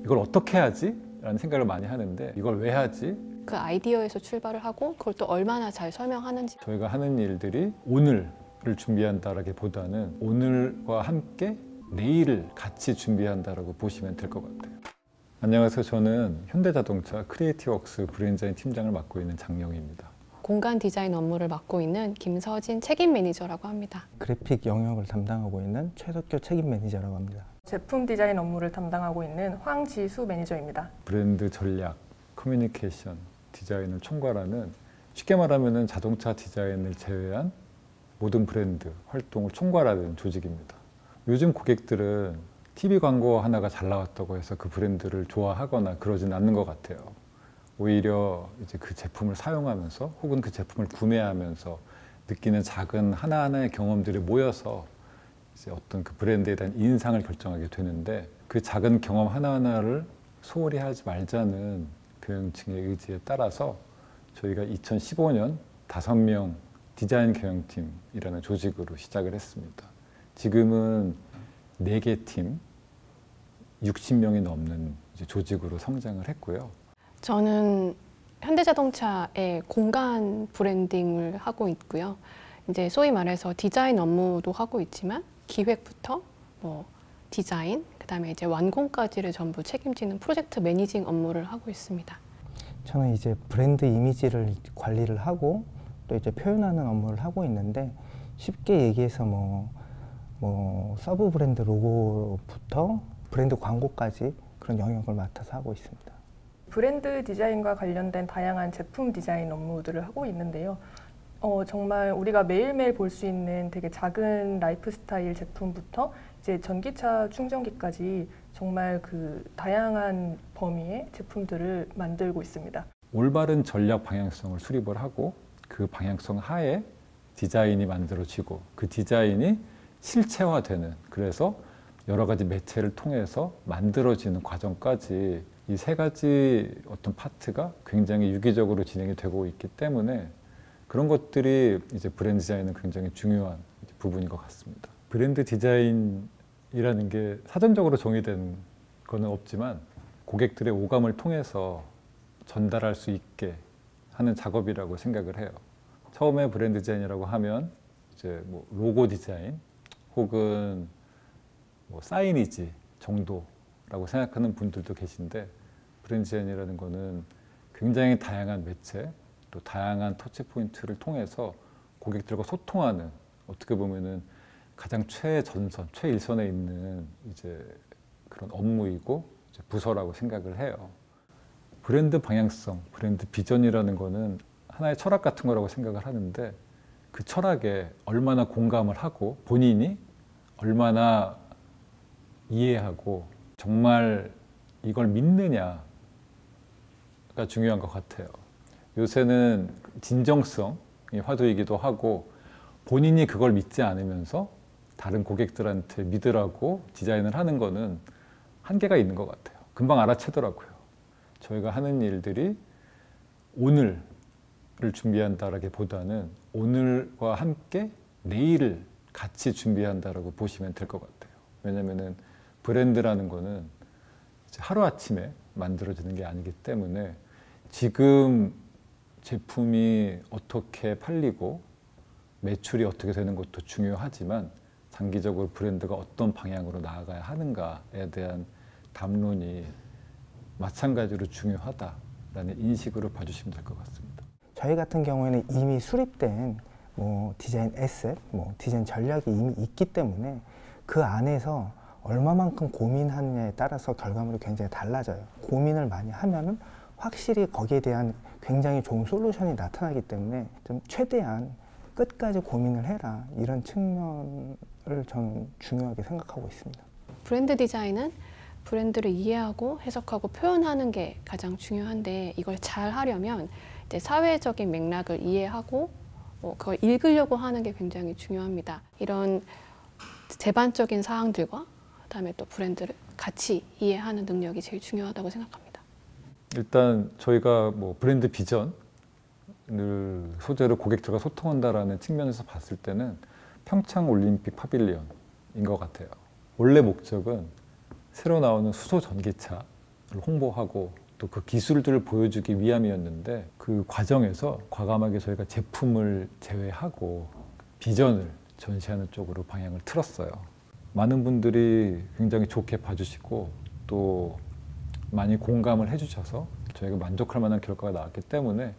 이걸 어떻게 하지? 라는 생각을 많이 하는데 이걸 왜 하지? 그 아이디어에서 출발을 하고 그걸 또 얼마나 잘 설명하는지. 저희가 하는 일들이 오늘을 준비한다라기보다는 오늘과 함께 내일을 같이 준비한다라고 보시면 될 것 같아요. 안녕하세요. 저는 현대자동차 크리에이티브웍스 브랜드 디자인 팀장을 맡고 있는 장영희입니다. 공간 디자인 업무를 맡고 있는 김서진 책임 매니저라고 합니다. 그래픽 영역을 담당하고 있는 최석규 책임 매니저라고 합니다. 제품 디자인 업무를 담당하고 있는 황지수 매니저입니다. 브랜드 전략, 커뮤니케이션, 디자인을 총괄하는, 쉽게 말하면 자동차 디자인을 제외한 모든 브랜드 활동을 총괄하는 조직입니다. 요즘 고객들은 TV 광고 하나가 잘 나왔다고 해서 그 브랜드를 좋아하거나 그러진 않는 것 같아요. 오히려 이제 그 제품을 사용하면서 혹은 그 제품을 구매하면서 느끼는 작은 하나하나의 경험들이 모여서 이제 어떤 그 브랜드에 대한 인상을 결정하게 되는데, 그 작은 경험 하나하나를 소홀히 하지 말자는 경영층의 의지에 따라서 저희가 2015년 5명 디자인 경영팀이라는 조직으로 시작을 했습니다. 지금은 4개 팀, 60명이 넘는 이제 조직으로 성장을 했고요. 저는 현대자동차의 공간 브랜딩을 하고 있고요. 이제 소위 말해서 디자인 업무도 하고 있지만 기획부터 디자인, 그다음에 이제 완공까지를 전부 책임지는 프로젝트 매니징 업무를 하고 있습니다. 저는 이제 브랜드 이미지를 관리를 하고 또 이제 표현하는 업무를 하고 있는데, 쉽게 얘기해서 서브 브랜드 로고부터 브랜드 광고까지 그런 영역을 맡아서 하고 있습니다. 브랜드 디자인과 관련된 다양한 제품 디자인 업무들을 하고 있는데요. 정말 우리가 매일매일 볼 수 있는 되게 작은 라이프 스타일 제품부터 이제 전기차 충전기까지 정말 그 다양한 범위의 제품들을 만들고 있습니다. 올바른 전략 방향성을 수립을 하고 그 방향성 하에 디자인이 만들어지고 그 디자인이 실체화되는, 그래서 여러 가지 매체를 통해서 만들어지는 과정까지 이 3가지 어떤 파트가 굉장히 유기적으로 진행이 되고 있기 때문에 그런 것들이 이제 브랜드 디자인은 굉장히 중요한 부분인 것 같습니다. 브랜드 디자인이라는 게 사전적으로 정의된 거는 없지만 고객들의 오감을 통해서 전달할 수 있게 하는 작업이라고 생각을 해요. 처음에 브랜드 디자인이라고 하면 이제 로고 디자인 혹은 사이니지 정도라고 생각하는 분들도 계신데, 브랜드 디자인이라는 거는 굉장히 다양한 매체, 또 다양한 터치 포인트를 통해서 고객들과 소통하는, 어떻게 보면은 가장 최전선, 최일선에 있는 이제 그런 업무이고 이제 부서라고 생각을 해요. 브랜드 방향성, 브랜드 비전이라는 거는 하나의 철학 같은 거라고 생각을 하는데, 그 철학에 얼마나 공감을 하고 본인이 얼마나 이해하고 정말 이걸 믿느냐가 중요한 것 같아요. 요새는 진정성이 화두이기도 하고 본인이 그걸 믿지 않으면서 다른 고객들한테 믿으라고 디자인을 하는 거는 한계가 있는 것 같아요. 금방 알아채더라고요. 저희가 하는 일들이 오늘을 준비한다라기보다는 오늘과 함께 내일을 같이 준비한다라고 보시면 될 것 같아요. 왜냐면은 브랜드라는 거는 이제 하루아침에 만들어지는 게 아니기 때문에 지금 제품이 어떻게 팔리고 매출이 어떻게 되는 것도 중요하지만 장기적으로 브랜드가 어떤 방향으로 나아가야 하는가에 대한 담론이 마찬가지로 중요하다라는 인식으로 봐주시면 될 것 같습니다. 저희 같은 경우에는 이미 수립된 디자인 에셋, 디자인 전략이 이미 있기 때문에 그 안에서 얼마만큼 고민하느냐에 따라서 결과물이 굉장히 달라져요. 고민을 많이 하면은 확실히 거기에 대한 굉장히 좋은 솔루션이 나타나기 때문에 좀 최대한 끝까지 고민을 해라, 이런 측면을 저는 중요하게 생각하고 있습니다. 브랜드 디자인은 브랜드를 이해하고 해석하고 표현하는 게 가장 중요한데, 이걸 잘 하려면 이제 사회적인 맥락을 이해하고 그걸 읽으려고 하는 게 굉장히 중요합니다. 이런 제반적인 사항들과 그다음에 또 브랜드를 같이 이해하는 능력이 제일 중요하다고 생각합니다. 일단 저희가 브랜드 비전을 소재로 고객들과 소통한다라는 측면에서 봤을 때는 평창 올림픽 파빌리언인 것 같아요. 원래 목적은 새로 나오는 수소 전기차 홍보하고 또 그 기술들을 보여주기 위함이었는데 그 과정에서 과감하게 저희가 제품을 제외하고 비전을 전시하는 쪽으로 방향을 틀었어요. 많은 분들이 굉장히 좋게 봐주시고 또 많이 공감을 해주셔서 저희가 만족할 만한 결과가 나왔기 때문에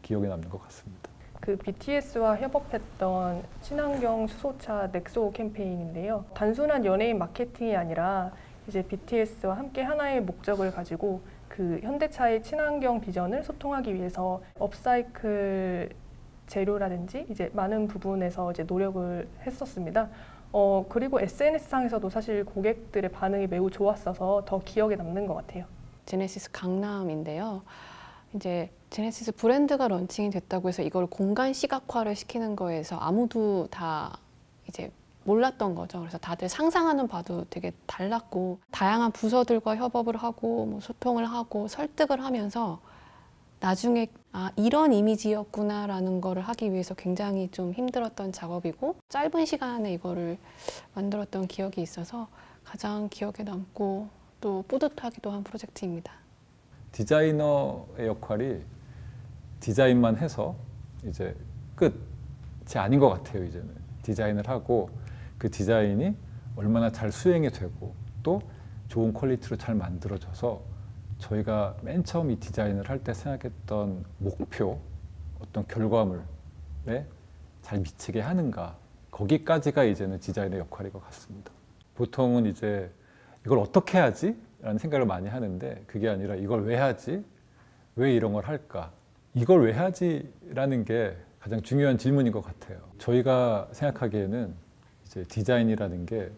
기억에 남는 것 같습니다. 그 BTS와 협업했던 친환경 수소차 넥소 캠페인인데요. 단순한 연예인 마케팅이 아니라 이제 BTS와 함께 하나의 목적을 가지고 그 현대차의 친환경 비전을 소통하기 위해서 업사이클 재료라든지 이제 많은 부분에서 이제 노력을 했었습니다. 그리고 SNS상에서도 사실 고객들의 반응이 매우 좋았어서 더 기억에 남는 것 같아요. 제네시스 강남인데요. 이제 제네시스 브랜드가 런칭이 됐다고 해서 이걸 공간 시각화를 시키는 거에서 아무도 다 이제 몰랐던 거죠. 그래서 다들 상상하는 바도 되게 달랐고 다양한 부서들과 협업을 하고 뭐 소통을 하고 설득을 하면서 나중에 이런 이미지였구나라는 거를 하기 위해서 굉장히 좀 힘들었던 작업이고 짧은 시간에 이거를 만들었던 기억이 있어서 가장 기억에 남고 또 뿌듯하기도 한 프로젝트입니다. 디자이너의 역할이 디자인만 해서 이제 끝이 아닌 것 같아요. 이제는 디자인을 하고 그 디자인이 얼마나 잘 수행이 되고 또 좋은 퀄리티로 잘 만들어져서 저희가 맨 처음 이 디자인을 할 때 생각했던 목표, 어떤 결과물에 잘 미치게 하는가, 거기까지가 이제는 디자인의 역할인 것 같습니다. 보통은 이제 이걸 어떻게 하지? 라는 생각을 많이 하는데 그게 아니라 이걸 왜 하지? 왜 이런 걸 할까? 이걸 왜 하지? 라는 게 가장 중요한 질문인 것 같아요. 저희가 생각하기에는 이제 디자인이라는 게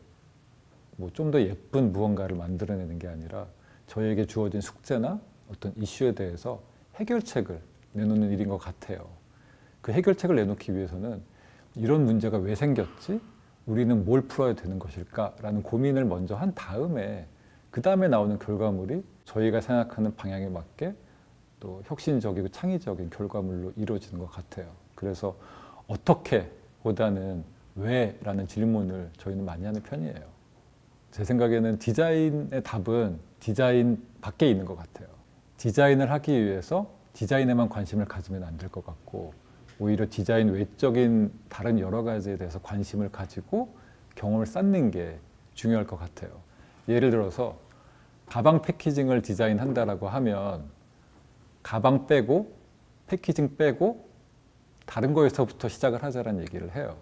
뭐 좀 더 예쁜 무언가를 만들어내는 게 아니라 저희에게 주어진 숙제나 어떤 이슈에 대해서 해결책을 내놓는 일인 것 같아요. 그 해결책을 내놓기 위해서는 이런 문제가 왜 생겼지? 우리는 뭘 풀어야 되는 것일까? 라는 고민을 먼저 한 다음에 그 다음에 나오는 결과물이 저희가 생각하는 방향에 맞게 또 혁신적이고 창의적인 결과물로 이루어지는 것 같아요. 그래서 어떻게 보다는 왜? 라는 질문을 저희는 많이 하는 편이에요. 제 생각에는 디자인의 답은 디자인 밖에 있는 것 같아요. 디자인을 하기 위해서 디자인에만 관심을 가지면 안 될 것 같고 오히려 디자인 외적인 다른 여러 가지에 대해서 관심을 가지고 경험을 쌓는 게 중요할 것 같아요. 예를 들어서 가방 패키징을 디자인한다라고 하면 가방 빼고 패키징 빼고 다른 거에서부터 시작을 하자라는 얘기를 해요.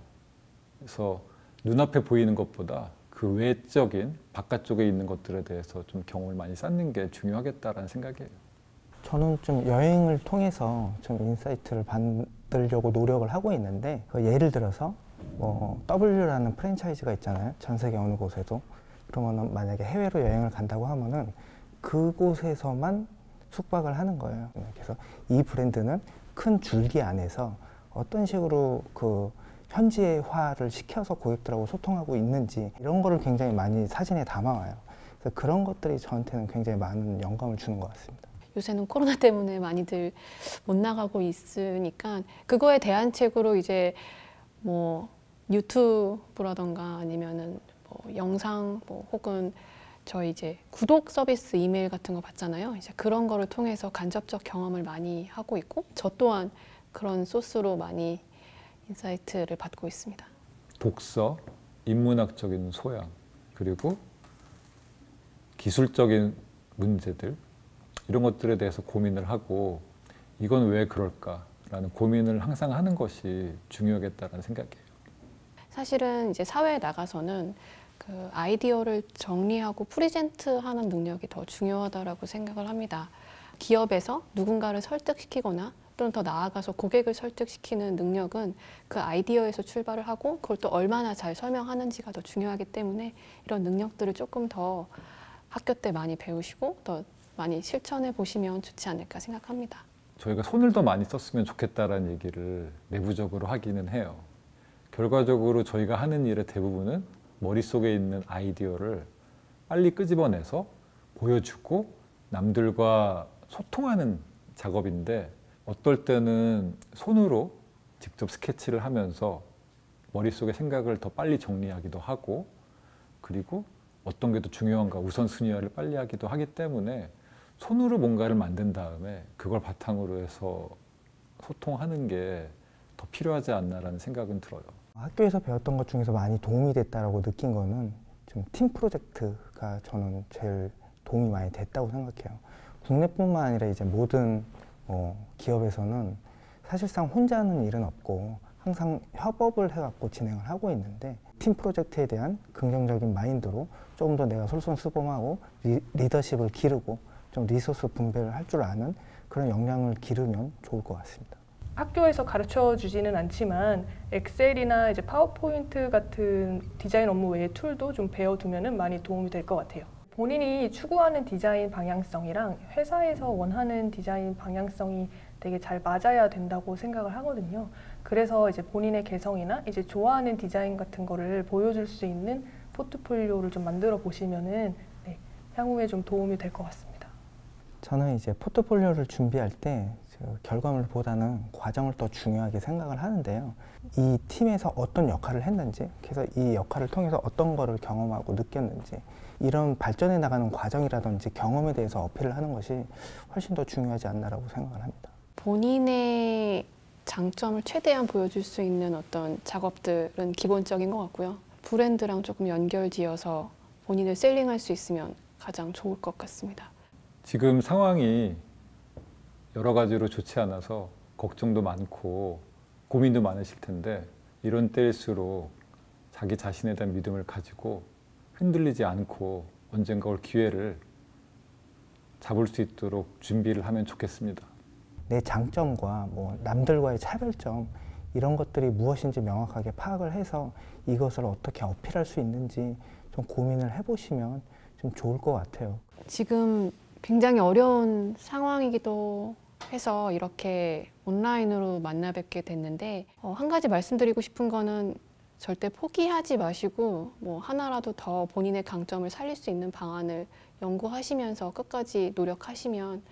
그래서 눈앞에 보이는 것보다 그 외적인 바깥쪽에 있는 것들에 대해서 좀 경험을 많이 쌓는 게 중요하겠다라는 생각이에요. 저는 좀 여행을 통해서 좀 인사이트를 받으려고 노력을 하고 있는데 예를 들어서 뭐 W라는 프랜차이즈가 있잖아요. 전 세계 어느 곳에도. 그러면은 만약에 해외로 여행을 간다고 하면은 그곳에서만 숙박을 하는 거예요. 그래서 이 브랜드는 큰 줄기 안에서 어떤 식으로 그 현지화를 시켜서 고객들하고 소통하고 있는지 이런 거를 굉장히 많이 사진에 담아와요. 그래서 그런 것들이 저한테는 굉장히 많은 영감을 주는 것 같습니다. 요새는 코로나 때문에 많이들 못 나가고 있으니까 그거에 대안책으로 이제 뭐 유튜브라던가 아니면은 뭐 영상 뭐 혹은 저희 이제 구독 서비스 이메일 같은 거 받잖아요. 이제 그런 거를 통해서 간접적 경험을 많이 하고 있고 저 또한 그런 소스로 많이 인사이트를 받고 있습니다. 독서, 인문학적인 소양, 그리고 기술적인 문제들 이런 것들에 대해서 고민을 하고 이건 왜 그럴까라는 고민을 항상 하는 것이 중요하겠다라는 생각이에요. 사실은 이제 사회에 나가서는 그 아이디어를 정리하고 프리젠트하는 능력이 더 중요하다라고 생각을 합니다. 기업에서 누군가를 설득시키거나 또는 더 나아가서 고객을 설득시키는 능력은 그 아이디어에서 출발을 하고 그걸 또 얼마나 잘 설명하는지가 더 중요하기 때문에 이런 능력들을 조금 더 학교 때 많이 배우시고 더 많이 실천해 보시면 좋지 않을까 생각합니다. 저희가 손을 더 많이 썼으면 좋겠다라는 얘기를 내부적으로 하기는 해요. 결과적으로 저희가 하는 일의 대부분은 머릿속에 있는 아이디어를 빨리 끄집어내서 보여주고 남들과 소통하는 작업인데 어떨 때는 손으로 직접 스케치를 하면서 머릿속의 생각을 더 빨리 정리하기도 하고 그리고 어떤 게 더 중요한가 우선순위를 빨리 하기도 하기 때문에 손으로 뭔가를 만든 다음에 그걸 바탕으로 해서 소통하는 게 더 필요하지 않나라는 생각은 들어요. 학교에서 배웠던 것 중에서 많이 도움이 됐다라고 느낀 거는 좀 팀 프로젝트가 저는 제일 도움이 많이 됐다고 생각해요. 국내뿐만 아니라 이제 모든 기업에서는 사실상 혼자 하는 일은 없고 항상 협업을 해갖고 진행을 하고 있는데 팀 프로젝트에 대한 긍정적인 마인드로 조금 더 내가 솔선수범하고 리더십을 기르고 좀 리소스 분배를 할 줄 아는 그런 역량을 기르면 좋을 것 같습니다. 학교에서 가르쳐 주지는 않지만 엑셀이나 이제 파워포인트 같은 디자인 업무 외의 툴도 좀 배워두면은 많이 도움이 될 것 같아요. 본인이 추구하는 디자인 방향성이랑 회사에서 원하는 디자인 방향성이 되게 잘 맞아야 된다고 생각을 하거든요. 그래서 이제 본인의 개성이나 이제 좋아하는 디자인 같은 거를 보여줄 수 있는 포트폴리오를 좀 만들어 보시면은 향후에 좀 도움이 될 것 같습니다. 저는 이제 포트폴리오를 준비할 때 결과물보다는 과정을 더 중요하게 생각을 하는데요. 이 팀에서 어떤 역할을 했는지, 그래서 이 역할을 통해서 어떤 거를 경험하고 느꼈는지, 이런 발전해 나가는 과정이라든지 경험에 대해서 어필을 하는 것이 훨씬 더 중요하지 않나라고 생각을 합니다. 본인의 장점을 최대한 보여줄 수 있는 어떤 작업들은 기본적인 것 같고요. 브랜드랑 조금 연결지어서 본인을 셀링할 수 있으면 가장 좋을 것 같습니다. 지금 상황이 여러 가지로 좋지 않아서 걱정도 많고 고민도 많으실 텐데 이런 때일수록 자기 자신에 대한 믿음을 가지고 흔들리지 않고 언젠가 올 기회를 잡을 수 있도록 준비를 하면 좋겠습니다. 내 장점과 남들과의 차별점 이런 것들이 무엇인지 명확하게 파악을 해서 이것을 어떻게 어필할 수 있는지 좀 고민을 해보시면 좀 좋을 것 같아요. 지금 굉장히 어려운 상황이기도 해서 이렇게 온라인으로 만나 뵙게 됐는데 한 가지 말씀드리고 싶은 거는 절대 포기하지 마시고 하나라도 더 본인의 강점을 살릴 수 있는 방안을 연구하시면서 끝까지 노력하시면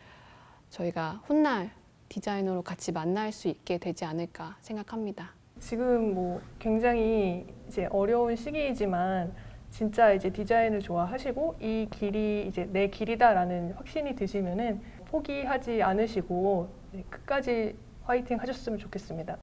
저희가 훗날 디자이너로 같이 만날 수 있게 되지 않을까 생각합니다. 지금 굉장히 이제 어려운 시기이지만 진짜 이제 디자인을 좋아하시고 이 길이 이제 내 길이다라는 확신이 드시면은 포기하지 않으시고 끝까지 화이팅 하셨으면 좋겠습니다.